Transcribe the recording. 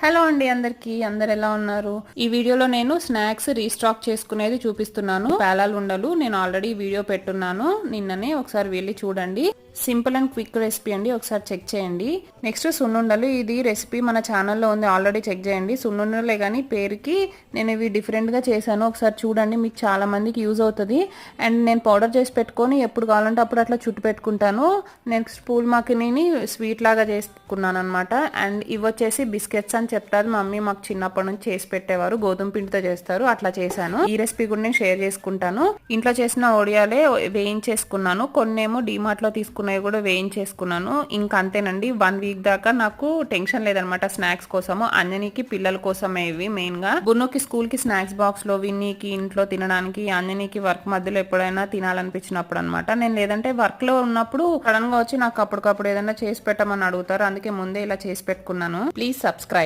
Hello అండి అందరికి, అందరు ఎలా ఉన్నారు? ఈ వీడియోలో నేను స్నాక్స్ రీస్టాక్ చేసుకునేది చూపిస్తున్నాను. పేలాలు ఉండలు నేను ఆల్రెడీ వీడియో పెట్టున్నాను నిన్ననే, ఒకసారి వెళ్ళి చూడండి. సింపుల్ అండ్ క్విక్ రెసిపీ అండి, ఒకసారి చెక్ చేయండి. నెక్స్ట్ సున్నుండలు, ఇది రెసిపీ మన ఛానల్లో ఉంది, ఆల్రెడీ చెక్ చేయండి. సున్నుండలే కానీ పేరుకి నేను ఇవి డిఫరెంట్ గా చేశాను, ఒకసారి చూడండి, మీకు చాలా మందికి యూజ్ అవుతుంది. అండ్ నేను పౌడర్ చేసి పెట్టుకొని ఎప్పుడు కావాలంటే అప్పుడు అట్లా చుట్టు పెట్టుకుంటాను. నెక్స్ట్ పూల్ మాకిని స్వీట్ లాగా చేసుకున్నాను అనమాట. అండ్ ఇవి వచ్చేసి బిస్కెట్స్ అని చెప్తారు మమ్మీ, మాకు చిన్నప్పటి నుంచి చేసి పెట్టేవారు, గోధుమ పిండితో చేస్తారు, అట్లా చేశాను. ఈ రెసిపీ కూడా నేను షేర్ చేసుకుంటాను. ఇంట్లో చేసిన ఒడియాలే వేయించేసుకున్నాను, కొన్నేమో డిమార్ట్ లో తీసుకున్నాయి కూడా వేయించేసుకున్నాను. ఇంకా అంతేనండి, 1 వీక్ దాకా నాకు టెన్షన్ లేదనమాట స్నాక్స్ కోసము. అంజనీకి పిల్లల కోసమే ఇవి మెయిన్ గా. బున్నుకి స్కూల్ కి స్నాక్స్ బాక్స్ లో, విన్నీకి ఇంట్లో తినడానికి, అంజనీకి వర్క్ మధ్యలో ఎప్పుడైనా తినాలనిపించినప్పుడు అనమాట. నేను లేదంటే వర్క్ లో ఉన్నప్పుడు సడన్ గా వచ్చి నాకు అప్పటికప్పుడు ఏదైనా చేసి పెట్టమని అడుగుతారు, అందుకే ముందే ఇలా చేసి పెట్టుకున్నాను. Please subscribe.